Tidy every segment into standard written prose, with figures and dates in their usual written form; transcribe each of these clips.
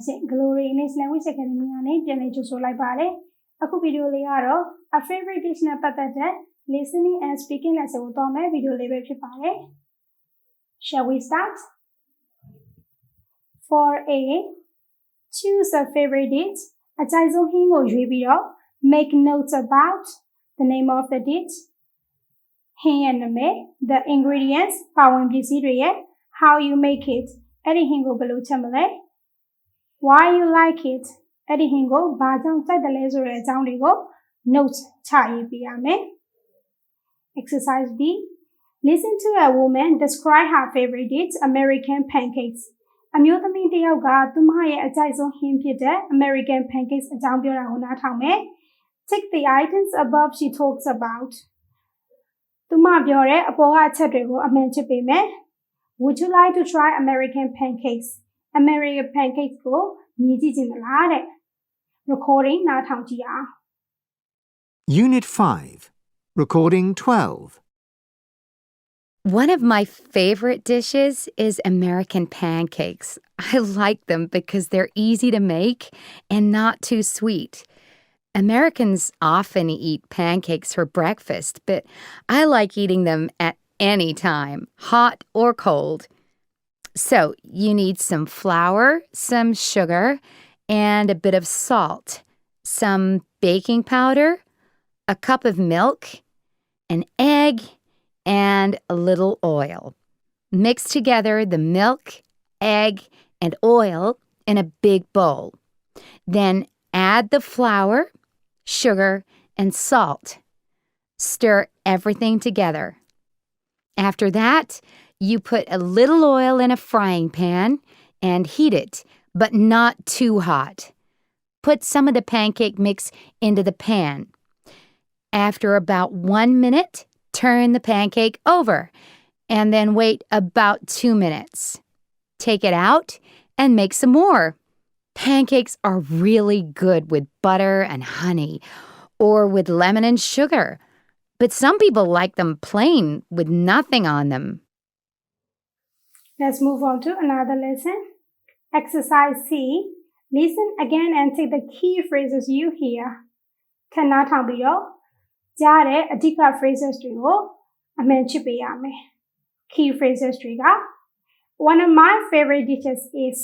ရှင် Glory English Language Academy ကနေပြန်လည်ကြိုဆိုလိုက်ပါတယ်။အခုဗီဒီယိုလေးကတော့ a favorite dish နဲ့ပတ်သက်တဲ့ listening and speaking lesson ကိုသွားမယ်ဗီဒီယိုလေးပဲဖြစ်ပါတယ်။ Shall we start? For A, choose a favorite dish. အကြိုက်ဆုံးဟင်းကိုရွေးပြီးတော့ make notes about the name of the dish. ဟင်းရဲ့နာမည် the ingredients ပါဝင်ပစ္စည်းတွေရဲ့ how you make it အဲ့ဒီဟင်းကိုဘယ်လိုချက်မလဲ why you like it အဲ့ဒီဟင်းကိုဘာကြောင့်ကြိုက်တယ်လဲဆိုတဲ့အကြောင်းတွေကို notes ချရေးပေးရမယ် Exercise B. Listen to a woman describe her favorite dish, American pancakes. အမျိုးသမီးတစ်ယောက်ကသူမရဲ့အကြိုက်ဆုံးဟင်းဖြစ်တဲ့ American pancakes အကြောင်းပြောတာကိုနားထောင်မယ် Take the items above she talks about. သူမပြောတဲ့အပေါ်ကအချက်တွေကိုအမှန်ချစ်ပေးမယ် Would you like to try American pancakes? American pancakes ကိုမြည်ကြည့်ချင်မလားတဲ့ Recording နားထောင်ကြည့်အောင် Unit 5, Recording 12. One of my favorite dishes is American pancakes. I like them because they're easy to make and not too sweet. Americans often eat pancakes for breakfast, but I like eating them at any time, hot or cold. So you need some flour, some sugar, and a bit of salt, some baking powder, a cup of milk, an egg, and a little oil. Mix together the milk, egg, and oil in a big bowl. Then add the flour, sugar, and salt. Stir everything together. After that, you put a little oil in a frying pan and heat it, but not too hot. Put some of the pancake mix into the pan. After about 1 minute, turn the pancake over and then wait about 2 minutes. Take it out and make some more. Pancakes are really good with butter and honey or with lemon and sugar, but some people like them plain with nothing on them. Let's move on to another lesson. Exercise C. Listen again and take the key phrases you hear. ခဏထောင်ပြီးတော့ကြားတဲ့အဓိက phrases တွေကိုအမှန်ချစ်ပေးရမယ် Key phrases တွေက One of my favorite dishes is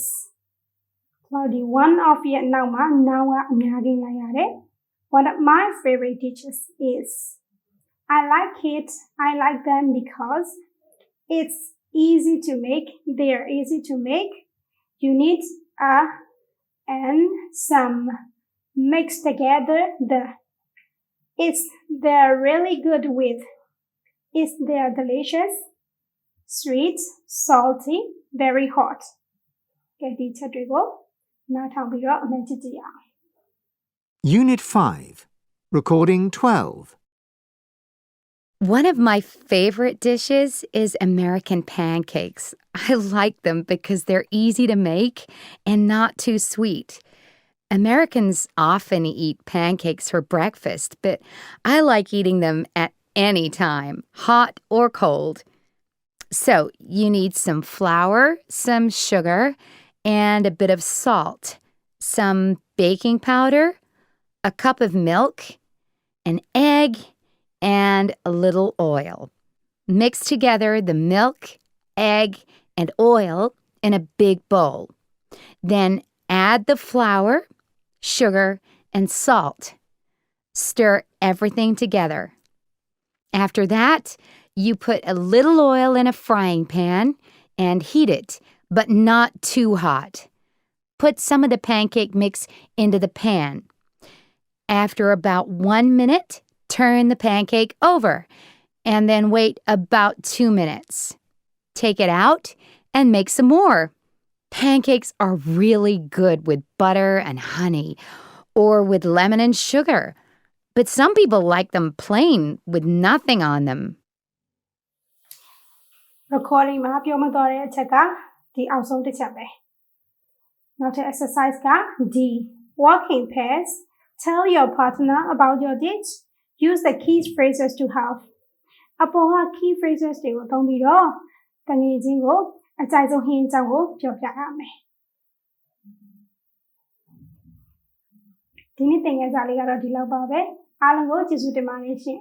one of your now မှာ now ကအများကြီးလိုက်ရတယ် One of my favorite dishes is I like it. I like them because it's easy to make. They are easy to make. You need a and some mix together the they're really good with. They're delicious, sweet, salty, very hot. ကဲဒီချက်တွေကိုနားထောင်ပြီးတော့အမှန်ချစ်ကြည့်အောင် Unit 5, Recording 12. One of my favorite dishes is American pancakes. I like them because they're easy to make and not too sweet. Americans often eat pancakes for breakfast, but I like eating them at any time, hot or cold. So you need some flour, some sugar, and a bit of salt, some baking powder, a cup of milk, an egg, and a little oil. Mix together the milk, egg, and oil in a big bowl. Then add the flour, sugar, and salt. Stir everything together. After that, you put a little oil in a frying pan and heat it, but not too hot. Put some of the pancake mix into the pan. After about 1 minute, turn the pancake over and then wait about 2 minutes. Take it out and make some more. Pancakes are really good with butter and honey or with lemon and sugar, but some people like them plain with nothing on them. Recording မှာပြောမသွားတဲ့အချက်ကဒီအောက်ဆုံးတစ်ချက်ပဲနောက်ထပ် exercise က D Walk in pairs Tell your partner about your dish Use the key phrases to help အပေါ်က key phrases တွေကိုသုံးပြီးတော့တငယ်ချင်းကိုအကြိုက်ဆုံးဟင်းအကြောင်းကိုပြောပြရမယ် ဒီနေ့သင်ခန်းစာလေးကတော့ဒီလောက်ပါပဲအားလုံးကိုကျေးဇူးတင်ပါတယ်ရှင်